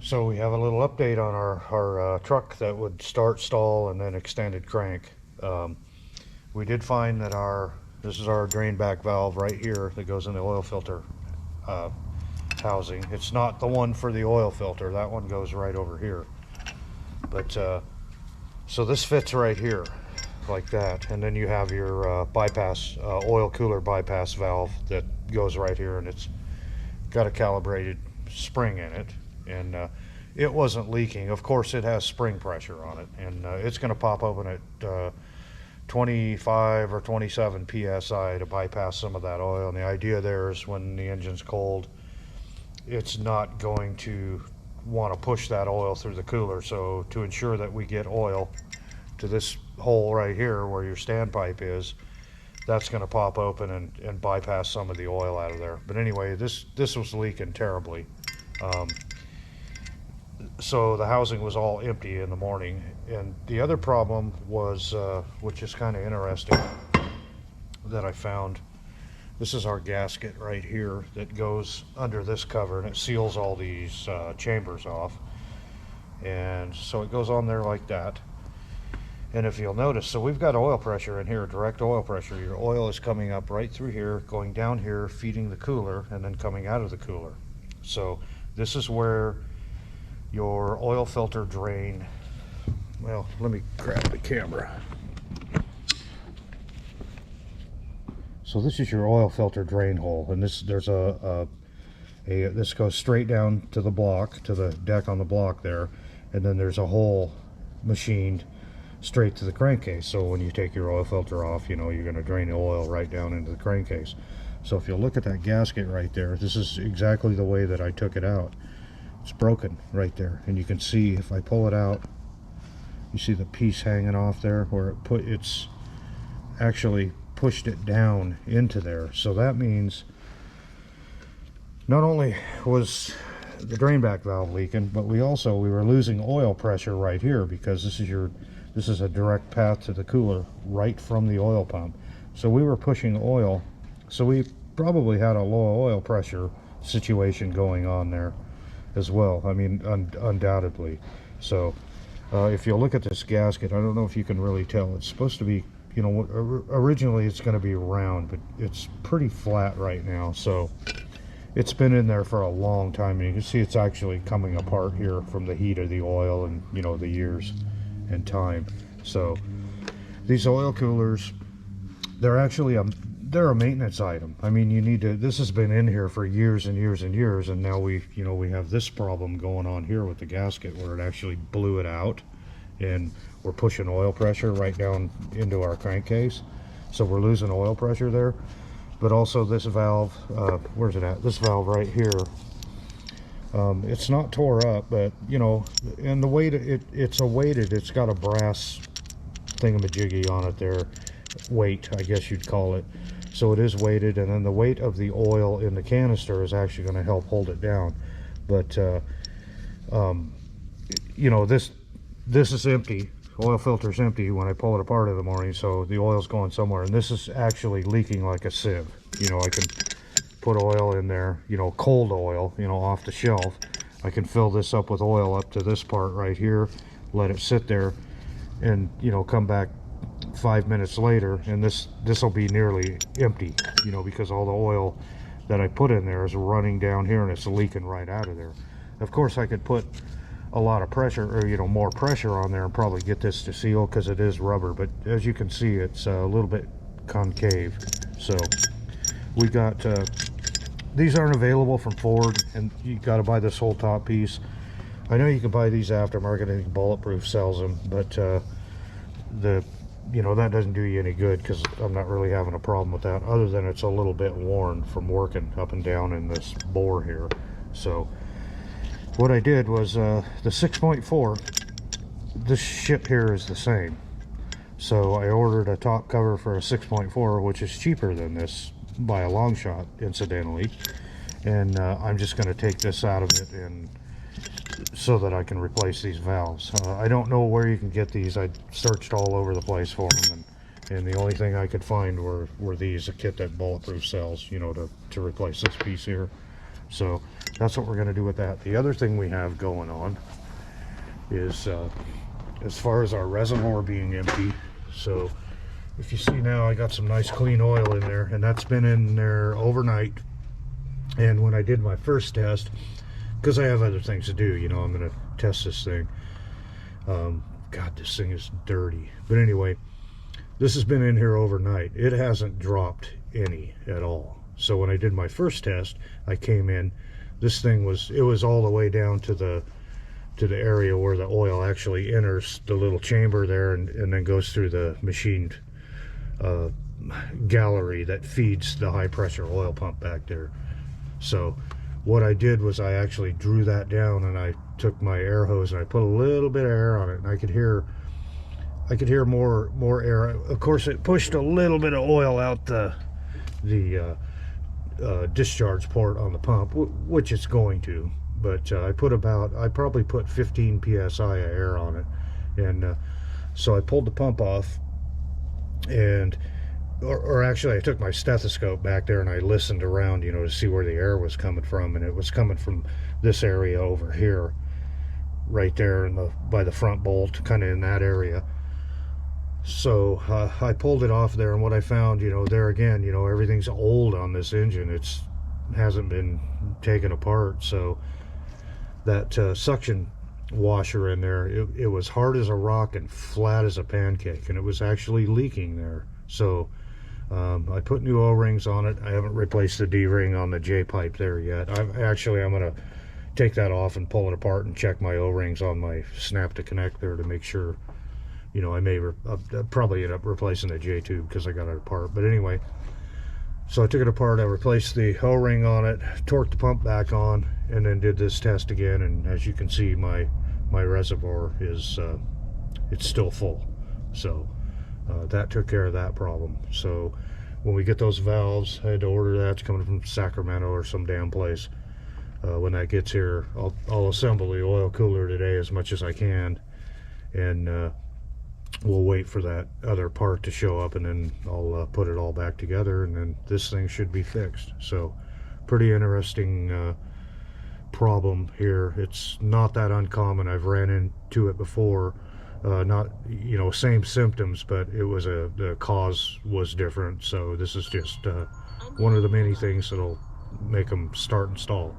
So we have a little update on our truck that would start, stall, and then extended crank. Um, we did find that this is our drain back valve right here that goes in the oil filter uh, housing. It's not the one for the oil filter. That one goes right over here. But so this fits right here like that. And then you have your bypass, oil cooler bypass valve that goes right here, and it's got a calibrated spring in it. And it wasn't leaking. Of course, it has spring pressure on it, and it's going to pop open at 25 or 27 psi to bypass some of that oil. And the idea there is when the engine's cold, it's not going to want to push that oil through the cooler. So to ensure that we get oil to this hole right here where your standpipe is, that's going to pop open and bypass some of the oil out of there. But anyway, this was leaking terribly. So the housing was all empty in the morning. And the other problem was, which is kind of interesting, that I found, this is our gasket right here that goes under this cover, and it seals all these chambers off. And so it goes on there like that. And if you'll notice, so we've got oil pressure in here, direct oil pressure. Your oil is coming up right through here, going down here, feeding the cooler, and then coming out of the cooler. So this is where your oil filter drain, well, let me grab the camera. So this is your oil filter drain hole, and this this goes straight down to the block, to the deck on the block there, and then there's a hole machined straight to the crankcase. So when you take your oil filter off, you know you're going to drain the oil right down into the crankcase. So if you look at that gasket right there, this is exactly the way that I took it out. It's broken right there, and you can see if I pull it out, you see the piece hanging off there where it's actually pushed it down into there. So that means not only was the drain back valve leaking, but we were losing oil pressure right here, because this is a direct path to the cooler right from the oil pump. So we were pushing oil, so we probably had a low oil pressure situation going on there as well. I mean, undoubtedly. So if you look at this gasket, I don't know if you can really tell, it's supposed to be, you know, originally it's going to be round, but it's pretty flat right now. So it's been in there for a long time, and you can see it's actually coming apart here from the heat of the oil and, you know, the years and time. So these oil coolers, they're actually they're a maintenance item. I mean, you need to, this has been in here for years and years and years, and now we have this problem going on here with the gasket where it actually blew it out, and we're pushing oil pressure right down into our crankcase. So we're losing oil pressure there. But also this valve, where's it at? This valve right here. It's not tore up, but you know, and the weight, it's got a brass thingamajiggy on it there, weight, I guess you'd call it. So it is weighted, and then the weight of the oil in the canister is actually going to help hold it down. But you know, this is empty. Oil filter's empty when I pull it apart in the morning, so the oil's going somewhere, and this is actually leaking like a sieve. You know, I can put oil in there, you know, cold oil, you know, off the shelf. I can fill this up with oil up to this part right here, let it sit there, and, you know, come back 5 minutes later, and this will be nearly empty, you know, because all the oil that I put in there is running down here and it's leaking right out of there. Of course, I could put a lot of pressure, or, you know, more pressure on there and probably get this to seal, because it is rubber, but as you can see, it's a little bit concave. So we got these aren't available from Ford, and you got to buy this whole top piece. I know you can buy these aftermarket. I think Bulletproof sells them, but you know, that doesn't do you any good, because I'm not really having a problem with that, other than it's a little bit worn from working up and down in this bore here. So what I did was the 6.4, this ship here is the same, so I ordered a top cover for a 6.4, which is cheaper than this by a long shot, incidentally. And I'm just going to take this out of it, and so that I can replace these valves. I don't know where you can get these. I searched all over the place for them, and the only thing I could find were these, a kit that Bulletproof sells, you know, to replace this piece here. So that's what we're going to do with that. The other thing we have going on is as far as our reservoir being empty. So if you see now, I got some nice clean oil in there, and that's been in there overnight. And when I did my first test, because I have other things to do, you know, I'm going to test this thing. God, this thing is dirty. But anyway, this has been in here overnight. It hasn't dropped any at all. So when I did my first test, I came in, this thing was, it was all the way down to the area where the oil actually enters the little chamber there, and then goes through the machined gallery that feeds the high pressure oil pump back there. So what I did was I actually drew that down, and I took my air hose and I put a little bit of air on it, and I could hear more air. Of course, it pushed a little bit of oil out the discharge port on the pump, which it's going to. But I probably put 15 psi of air on it, and so I pulled the pump off, and or actually I took my stethoscope back there and I listened around, you know, to see where the air was coming from, and it was coming from this area over here, right there by the front bolt, kind of in that area. So I pulled it off there, and what I found, you know, there again, you know, everything's old on this engine. It hasn't been taken apart. So that suction washer in there, it was hard as a rock and flat as a pancake, and it was actually leaking there. So I put new O-rings on it. I haven't replaced the D-ring on the J-pipe there yet. I'm going to take that off and pull it apart and check my O-rings on my snap to connect there to make sure, you know, I may probably end up replacing the J-tube because I got it apart. But anyway, so I took it apart, I replaced the O-ring on it, torqued the pump back on, and then did this test again. And as you can see, my reservoir is it's still full. So that took care of that problem. So when we get those valves, I had to order that. It's coming from Sacramento or some damn place. When that gets here, I'll assemble the oil cooler today as much as I can, and we'll wait for that other part to show up, and then I'll put it all back together, and then this thing should be fixed. So pretty interesting problem here. It's not that uncommon. I've ran into it before. Not, you know, same symptoms, but it was the cause was different. So this is just one of the many things that'll make them start and stall.